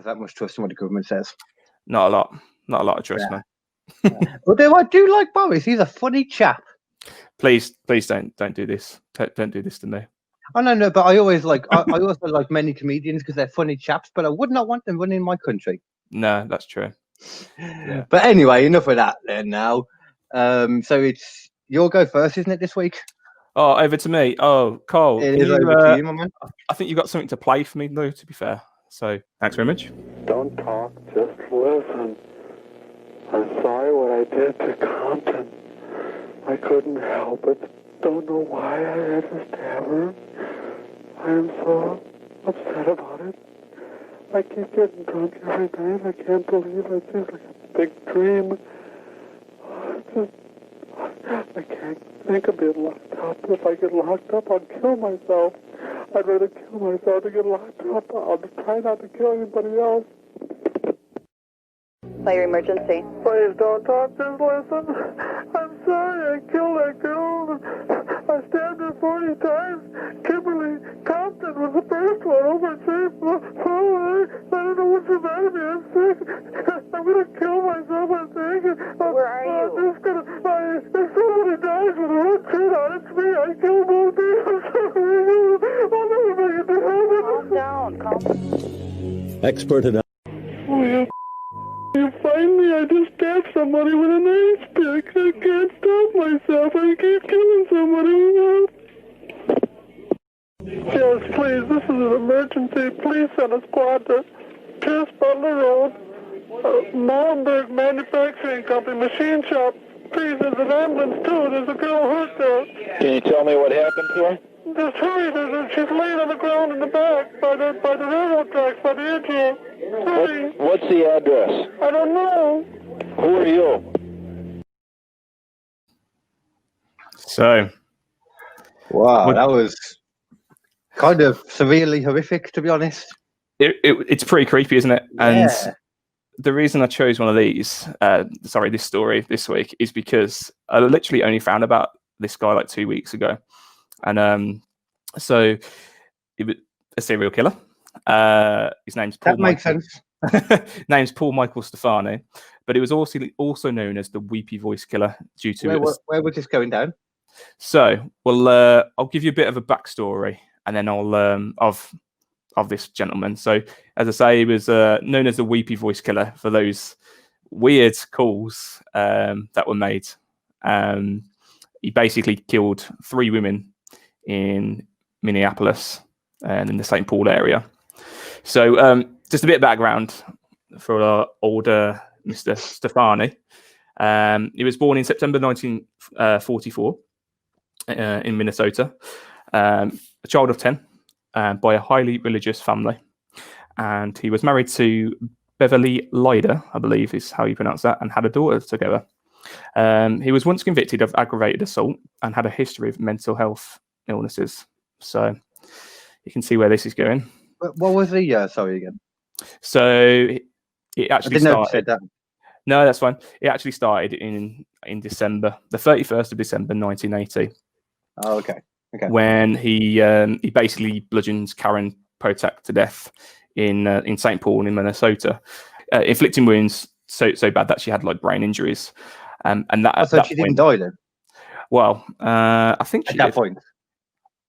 has that much trust in what the government says. Not a lot of trust, man. Although I do like Boris. He's a funny chap. Please don't do this. Don't do this to me. Oh no, but I always like. I also like many comedians because they're funny chaps. But I would not want them running my country. No, that's true. Yeah. But anyway, enough of that. Then now, so it's you'll go first, isn't it, this week? Oh, over to me. Oh, Cole, It is over to you, my man. I think you got something to play for me, though. To be fair, so thanks very much. Don't talk, just listen. I'm sorry what I did to Compton. I couldn't help it. Don't know why I had to stab her. I am so upset about it. I keep getting drunk every night. I can't believe it. It's just like a big dream. I can't think of being locked up. If I get locked up, I'll kill myself. I'd rather kill myself than get locked up. I'll try not to kill anybody else. Fire emergency. Please don't talk, just listen. I'm sorry I killed that girl. I stabbed her 40 times. Kimberly Compton was the first one. Oh, my chief. I don't know what's the matter with me. I'm sick. I'm going to kill myself, I think. Where are you? I'm just going to... If somebody dies with a red shirt on, it's me. I killed both of you. I'm sorry. I'll never make it to heaven. Calm down. Expert enough. Oh, yeah. You find me, I just stabbed somebody with an ice pick. I can't stop myself. I keep killing somebody. Yes, please, this is an emergency. Please send a squad to Pierce Butler Road, Molenberg Manufacturing Company, machine shop. Please, there's an ambulance too. There's a girl hurt there. Can you tell me what happened to her? Just hurry, she's laying on the ground in the back by the railroad tracks, by the edge here. Hurry. What's the address? I don't know. Who are you? So, Wow, that was kind of severely horrific, to be honest. it's pretty creepy, isn't it? And Yeah. the reason I chose one of these, this story this week, is because I literally only found about this guy like 2 weeks ago. And so he was a serial killer. His name's Paul. That makes sense. Name's Paul Michael Stephani, but he was also known as the Weepy Voiced Killer due to where was this going down? So, well, I'll give you a bit of a backstory, and then I'll of this gentleman. So, as I say, he was known as the Weepy Voiced Killer for those weird calls that were made. He basically killed 3 women in Minneapolis and in the St. Paul area. So just a bit of background for our older Mr. Stephani. He was born in September 1944 in Minnesota, a child of 10 by a highly religious family. And he was married to Beverly Lyder, I believe is how you pronounce that, and had a daughter together. He was once convicted of aggravated assault and had a history of mental health illnesses. So you can see where this is going. What was the sorry again? So it actually started. That. No, that's fine. It actually started in December, the 31st of December, 1980. Oh, okay. When he basically bludgeoned Karen Potak to death in St. Paul in Minnesota, inflicting wounds so bad that she had like brain injuries. And that So she didn't die then? Well, I think at that point.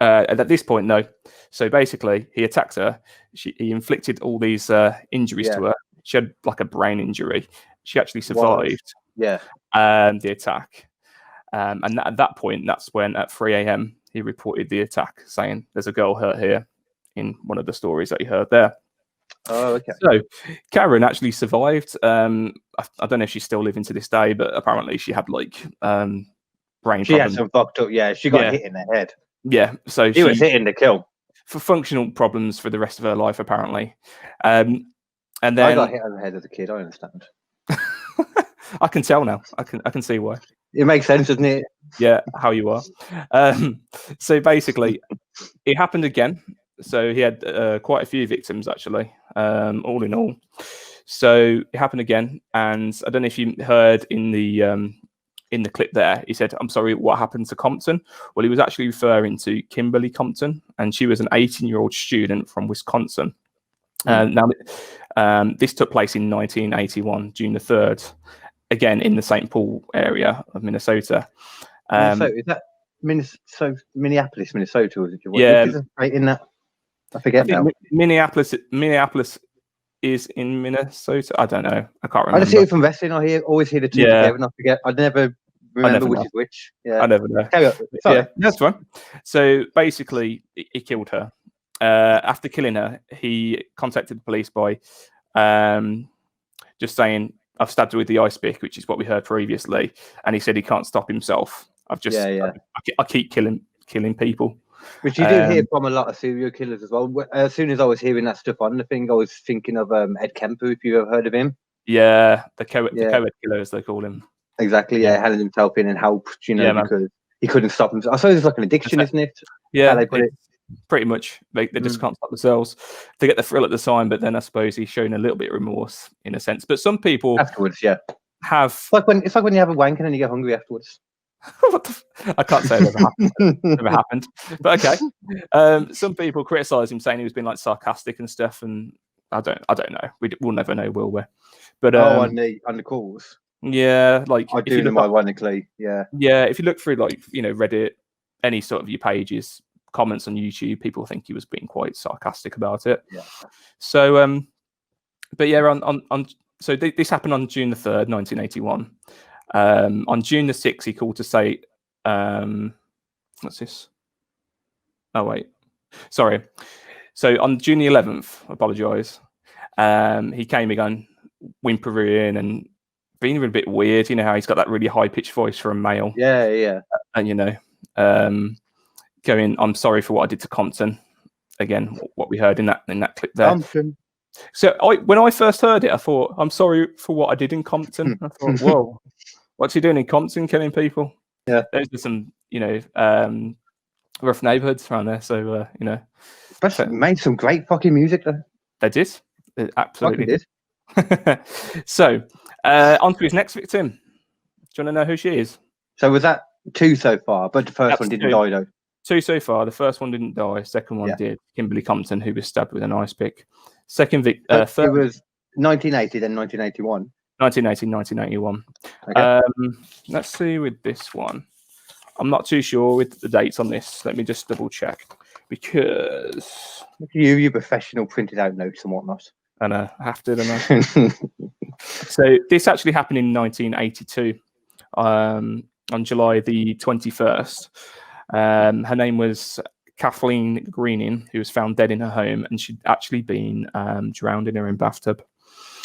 At this point, no. So basically, he attacked her. He inflicted all these injuries to her. She had like a brain injury. She actually survived. The attack. And at that point, that's when at 3 a.m. he reported the attack, saying there's a girl hurt here in one of the stories that he heard there. Oh, okay. So Karen actually survived. I don't know if she's still living to this day, but apparently she had like brain She problems. had some fucked up. Yeah, she got hit in the head. Yeah, so she was hitting to kill for functional problems for the rest of her life, apparently. And then I got hit on the head as a kid. I understand. I can tell now. I can see why. It makes sense, doesn't it? Yeah, how you are. So basically, it happened again. So he had quite a few victims, actually, all in all. So it happened again, and I don't know if you heard in the clip there, he said, "I'm sorry, what happened to Compton?" Well, he was actually referring to Kimberly Compton, and she was an 18-year-old student from Wisconsin. Now, this took place in 1981, June the 3rd, again in the St. Paul area of Minnesota. Minnesota, is that Minneapolis, Minnesota? Or Yeah. Is it right in that? I forget now. Minneapolis is in Minnesota. I don't know. I can't remember. I just see it from wrestling. Always hear the two together, and I forget. I never remember which is which. Yeah, I never know. Carry on. Sorry. Yeah, that's fine. So basically, he killed her. After killing her, he contacted the police by just saying, "I've stabbed her with the ice pick," which is what we heard previously, and he said he can't stop himself. I keep killing people. Which you do hear from a lot of serial killers as well. As soon as I was hearing that stuff on the thing, I was thinking of Ed Kemper, if you've ever heard of him. Yeah, the co-ed killer, as they call him. Exactly, yeah, handing himself in and helped, because he couldn't stop himself. I suppose it's like an addiction, isn't it? Yeah, they put it. Pretty much. They just can't stop themselves. They get the thrill at the time, but then I suppose he's shown a little bit of remorse in a sense. But some people afterwards, have. It's like when you have a wank and then you get hungry afterwards. I can't say it never happened. But okay. Some people criticize him, saying he was being like sarcastic and stuff, and I don't know. We'll never know, will we? But on the calls. Yeah, like I do them ironically. Yeah. Yeah, if you look through Reddit, any sort of your pages, comments on YouTube, people think he was being quite sarcastic about it. Yeah. So but yeah, so this happened on June the 3rd, 1981. On June the 6th, he called to say, what's this? Oh, wait. Sorry. So on June the 11th, I apologise, he came again, whimpering and being a bit weird. You know how he's got that really high-pitched voice for a male. Yeah. And, going, "I'm sorry for what I did to Compton." Again, what we heard in that clip there. Compton. So when I first heard it, I thought, "I'm sorry for what I did in Compton." I thought, whoa. What's he doing in Compton, killing people? Yeah, those are some, rough neighborhoods around there. So, but made some great fucking music there. They did. They absolutely did. So, on to his next victim. Do you want to know who she is? So was that 2 so far? But the first one didn't die though. 2 so far. The first one didn't die. Second one did. Kimberly Compton, who was stabbed with an ice pick. Second victim. It was 1980, then 1981. 1980, 1981. Okay. Let's see with this one. I'm not too sure with the dates on this. Let me just double check, because look at you professional printed out notes and whatnot. I know, I have to, don't I? So this actually happened in 1982, on July the 21st. Her name was Kathleen Greening, who was found dead in her home, and she'd actually been drowned in her own bathtub.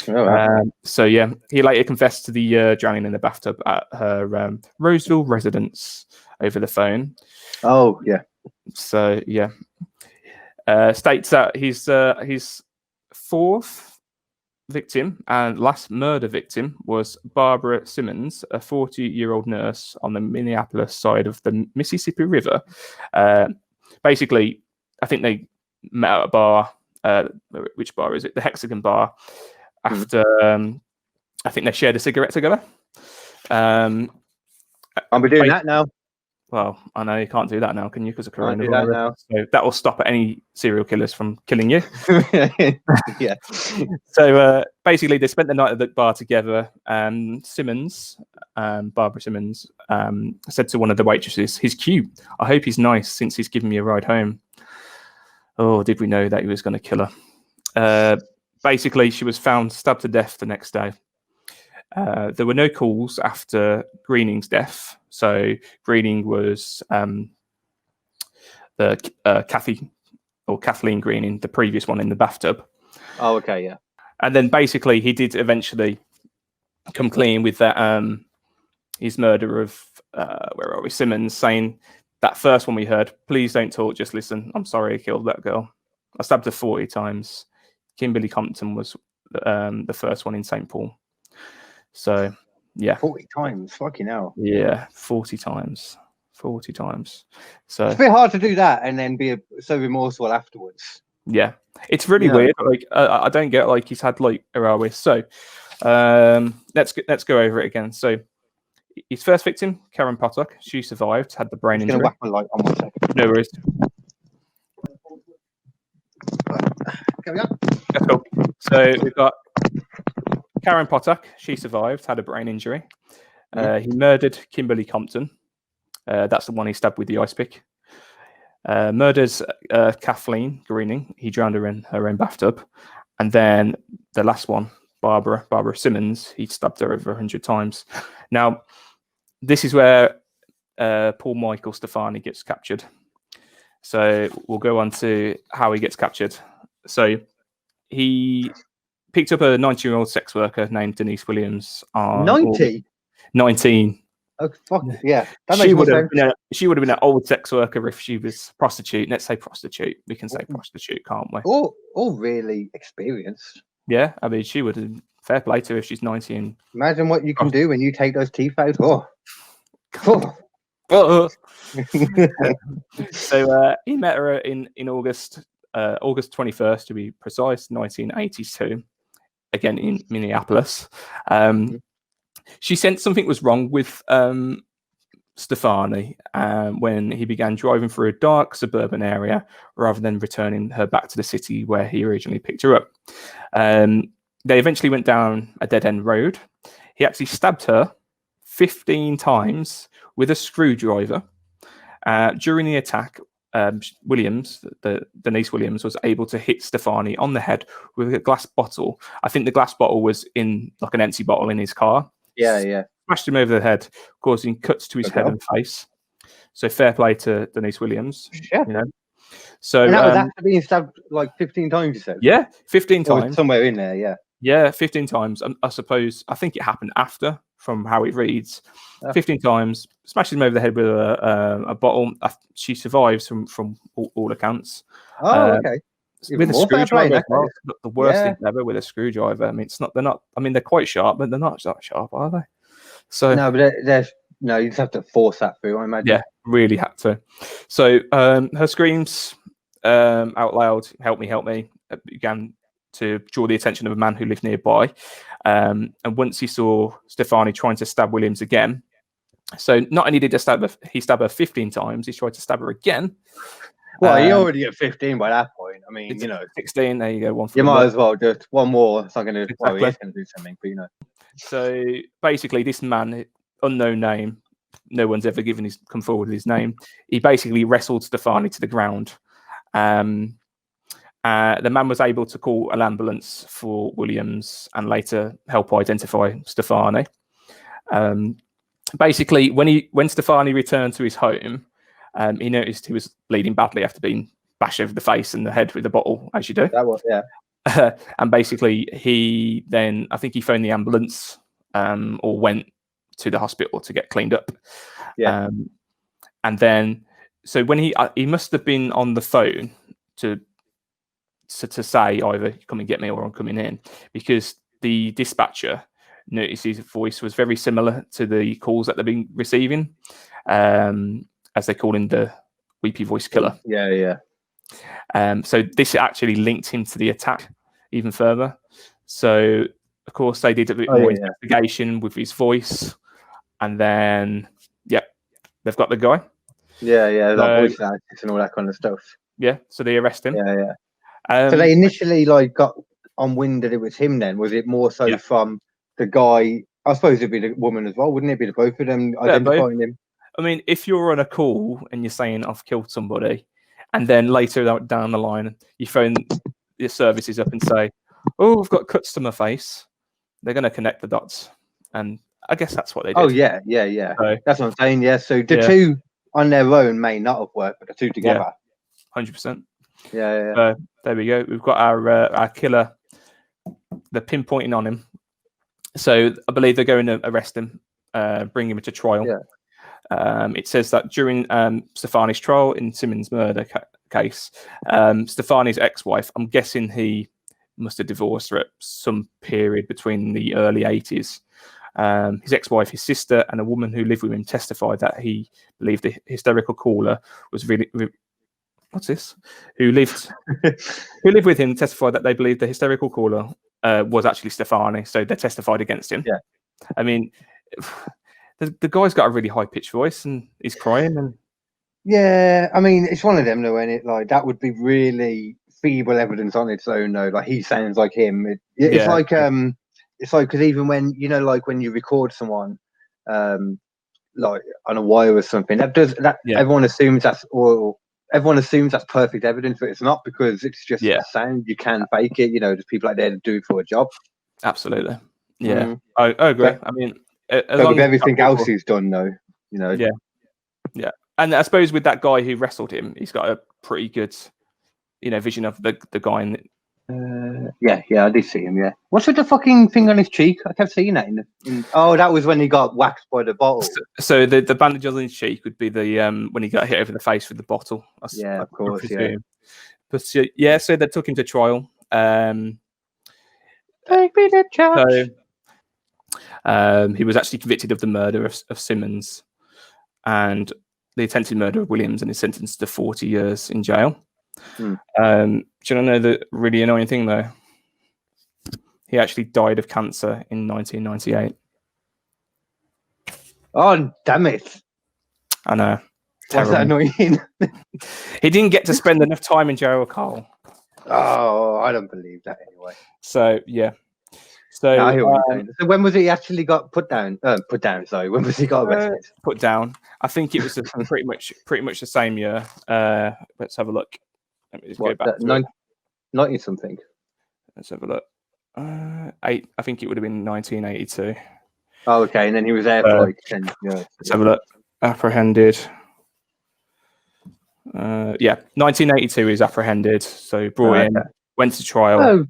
Oh, wow. So yeah, he later confessed to the drowning in the bathtub at her Roseville residence over the phone. Oh yeah. So yeah, states that his fourth victim and last murder victim was Barbara Simmons, a 40-year-old nurse on the Minneapolis side of the Mississippi River. Basically, I think they met at a bar. Which bar is it? The Hexagon Bar. After I think they shared a cigarette together. I'll be doing that now. Well, I know you can't do that now, can you? Because of Can't do that now. So that will stop any serial killers from killing you. Yeah. So basically, they spent the night at the bar together. Simmons, Barbara Simmons, said to one of the waitresses, "He's cute. I hope he's nice since he's given me a ride home." Oh, did we know that he was going to kill her? Basically, she was found stabbed to death the next day. There were no calls after Greening's death. So Greening was Kathleen Greening, the previous one in the bathtub. Oh, okay, yeah. And then basically he did eventually come clean with that his murder of Simmons, saying that first one we heard, "Please don't talk, just listen. I'm sorry I killed that girl. I stabbed her 40 times. Kimberly Compton was the first one in St. Paul." So, yeah. 40 times, fucking hell. Yeah, 40 times. 40 times. So it's a bit hard to do that and then be so remorseful afterwards. Yeah, it's really weird. Like I don't get like he's had like Arawis. So let's go over it again. So his first victim, Karen Potok, she survived, had the brain injury. Whack my light on 1 second. No worries. Carry on. That's cool. So we've got Karen Potok. She survived, had a brain injury. He murdered Kimberly Compton. That's the one he stabbed with the ice pick. Murders Kathleen Greening. He drowned her in her own bathtub. And then the last one, Barbara Simmons, he stabbed her over 100 times. Now, this is where Paul Michael Stephani gets captured. So we'll go on to how he gets captured. So he picked up a 19-year-old sex worker named Denise Williams. 90? 19. Oh, fuck, yeah. That makes more sense. She would have been an old sex worker if she was prostitute. Let's say prostitute. We can say prostitute, can't we? All really experienced. Yeah, I mean, she would have fair play to her if she's 19. Imagine what you can do when you take those teeth out. So he met her in August 21st, to be precise, 1982, again in Minneapolis. She sensed something was wrong with Stephani when he began driving through a dark suburban area rather than returning her back to the city where he originally picked her up. They eventually went down a dead-end road. He actually stabbed her 15 times with a screwdriver. During the attack, Denise Williams was able to hit Stephani on the head with a glass bottle. I think the glass bottle was in like an empty bottle in his car. Yeah. Smashed him over the head, causing cuts to his head and face. So fair play to Denise Williams. Yeah. You know. So and that was after being stabbed like 15 times, you said? Yeah, 15 times. Somewhere in there, yeah. Yeah, 15 times. I suppose, I think it happened after, from how it reads. 15 times, smashed him over the head with a bottle. She survives from all accounts. Oh, okay. With a screwdriver as well. The worst thing ever with a screwdriver. I mean, they're quite sharp, but they're not that sharp, are they? So no, but you just have to force that through, I imagine. Yeah, really had to. So her screams out loud, help me, began to draw the attention of a man who lived nearby. And once he saw Stephani trying to stab Williams again, so not only did he stab her 15 times, he tried to stab her again. Well, you're already at 15 by that point. I mean, 16. There you go. One. You might as well just one more. It's not going to. Exactly. Well, he's going to do something, but So basically, this man, unknown name, no one's ever come forward with his name. He basically wrestled Stephani to the ground. The man was able to call an ambulance for Williams and later help identify Stephani. Basically, when Stephani returned to his home, he noticed he was bleeding badly after being bashed over the face and the head with a bottle, as you do. That was, yeah. And basically, I think he phoned the ambulance or went to the hospital to get cleaned up. Yeah. And then, so when he must have been on the phone to say either come and get me or I'm coming in, because the dispatcher noticed his voice was very similar to the calls that they've been receiving, as they call him the Weepy Voiced Killer. Yeah. So this actually linked him to the attack even further. So of course they did a bit more investigation with his voice, and then they've got the guy. Yeah, like voice analytics and all that kind of stuff. Yeah, so they arrest him. Yeah. So they initially got on wind that it was him. Then was it more so from the guy? I suppose it'd be the woman as well, wouldn't it? Be the both of them identifying him. I mean, if you're on a call and you're saying I've killed somebody, and then later down the line you phone your services up and say, "Oh, I've got cuts to my face," they're going to connect the dots, and I guess that's what they did. Oh yeah. So, that's what I'm saying. Yeah. So the two on their own may not have worked, but the two together, 100%. Yeah. There we go. We've got our killer. They're pinpointing on him. So I believe they're going to arrest him, bring him to trial. Yeah. It says that during Stephani's trial in Simmons' murder case, Stephani's ex-wife, I'm guessing he must have divorced her at some period between the early 80s. His ex-wife, his sister, and a woman who lived with him testified that he believed the hysterical caller was really what's this? Who lived with him testified that they believed the hysterical caller was actually Stephani, so they testified against him. Yeah. I mean, the guy's got a really high-pitched voice and he's crying. And yeah, I mean, it's one of them though, isn't it? Like, that would be really feeble evidence on its own, though. Like he sounds like him. It's like because even when like when you record someone, like on a wire or something, everyone assumes everyone assumes that's perfect evidence, but it's not, because it's just a sound. You can fake it. There's people out there that do it for a job. Absolutely. Yeah, I agree. But, I mean, but with everything else he's done, though, Yeah. And I suppose with that guy who wrestled him, he's got a pretty good, vision of the guy in I did see him. Yeah, what's with the fucking thing on his cheek? I kept seeing that that was when he got whacked by the bottle. So the bandage on his cheek would be the when he got hit over the face with the bottle. Of course. Yeah. But so they took him to trial. Take me to church. So he was actually convicted of the murder of Simmons and the attempted murder of Williams, and is sentenced to 40 years in jail. Do you want to know the really annoying thing, though? He actually died of cancer in 1998. Oh, damn it. I know. What's that annoying? He didn't get to spend enough time in jail, Carl. Oh, I don't believe that anyway. So, yeah. So, I hear what you're saying. So when was he actually got put down? Sorry. When was he got arrested? Put down. I think it was pretty much the same year. Let's have a look. Let me just go back. 90 something. Let's have a look. I think it would have been 1982. Oh, okay. And then he was there for like 10 years. Let's have a look. Apprehended. 1982 is apprehended. So brought in, went to trial. Oh.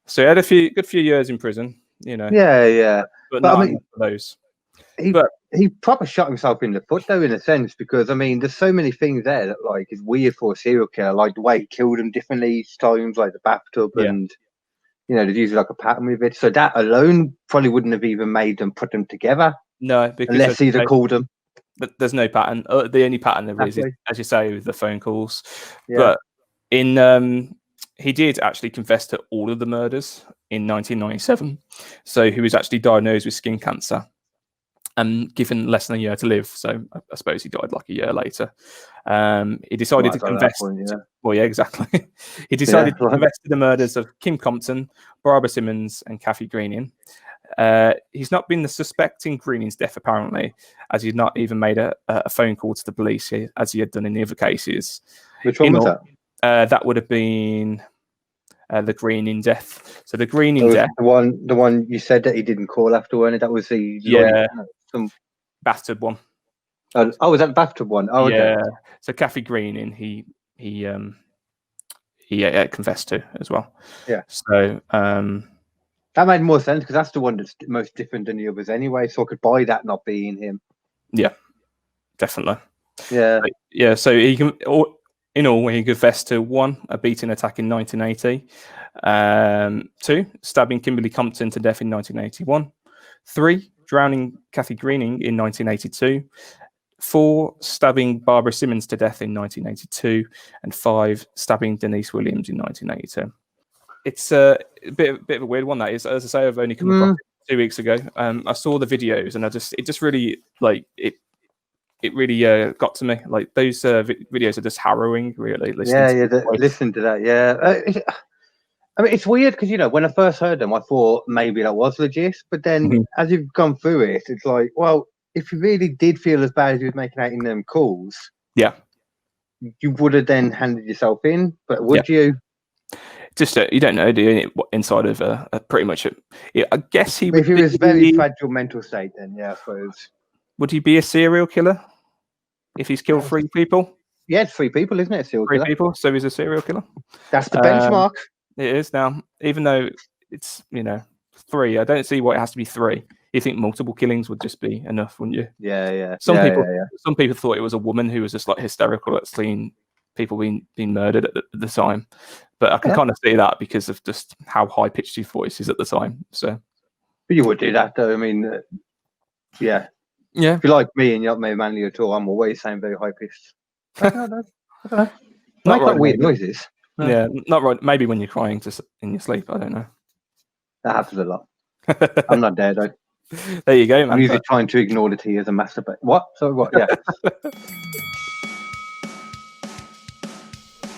So he had a good few years in prison, Yeah. But not enough for those. He proper shot himself in the foot, though, in a sense, because I mean, there's so many things there that like is weird for a serial killer, like the way he killed him differently each times, like the bathtub, and there's usually like a pattern with it. So that alone probably wouldn't have even made them put them together. No, because unless he'd have called them. There's no pattern. The only pattern there is, as you say, with the phone calls. Yeah. But he did actually confess to all of the murders in 1997. So he was actually diagnosed with skin cancer and given less than a year to live. So I suppose he died like a year later. He decided to confess. Well, yeah, exactly. He decided to confess to the murders of Kim Compton, Barbara Simmons, and Kathy Greening. He's not been the suspect in Greening's death, apparently, as he'd not even made a phone call to the police as he had done in the other cases. Which one was that? That would have been the Greening death. So the Greening death, the one you said that he didn't call after, wasn't it? That was the some bathtub one. Oh, was that the bathtub one? Oh, yeah. Okay. So Kathy Greening, he confessed to as well. Yeah. So that made more sense because that's the one that's most different than the others anyway. So I could buy that not being him. Yeah, definitely. Yeah. Yeah. So he can. In all, he confessed to 1, a beating attack in 1980, 2, stabbing Kimberly Compton to death in 1981, 3, drowning Kathy Greening in 1982, 4, stabbing Barbara Simmons to death in 1982, and 5, stabbing Denise Williams in 1982. It's a bit of a weird one, that is. As I say, I've only come across it 2 weeks ago. I saw the videos, and it just really it really got to me. Like those videos are just harrowing, really. Listen to that. Yeah, I mean, it's weird because when I first heard them, I thought maybe that was legit, but then as you've gone through it, it's like, well, if you really did feel as bad as you was making out in them calls, you would have then handed yourself in, but would you? Just you don't know, do you? Inside of pretty much. I guess he. If he was very fragile mental state, then I suppose. Would he be a serial killer if he's killed 3 people? Yeah, it's 3 people, isn't it? A serial killer. 3 people, so he's a serial killer. That's the benchmark. It is now, even though it's 3. I don't see why it has to be 3. You think multiple killings would just be enough, wouldn't you? Yeah. Some people thought it was a woman who was just like hysterical at seeing people being murdered at the time, but I can kind of see that because of just how high pitched his voice is at the time. So, but you would do that, though. I mean, yeah. If you're like me and you're not manly at all, I'm always saying very high pitched. I don't know. Not right, weird noises. No. Yeah, not right. Maybe when you're crying in your sleep. I don't know. That happens a lot. I'm not there though. There you go, man. I'm usually trying to ignore the tears and masturbate. What? So what? Yeah.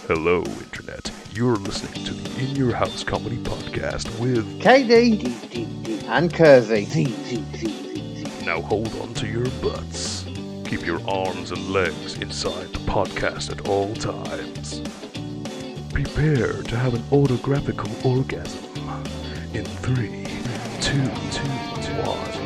Hello, Internet. You're listening to the In Your House Comedy Podcast with Kd and Kersey. Now hold on to your butts. Keep your arms and legs inside the podcast at all times. Prepare to have an autographical orgasm in 3, 2, 1.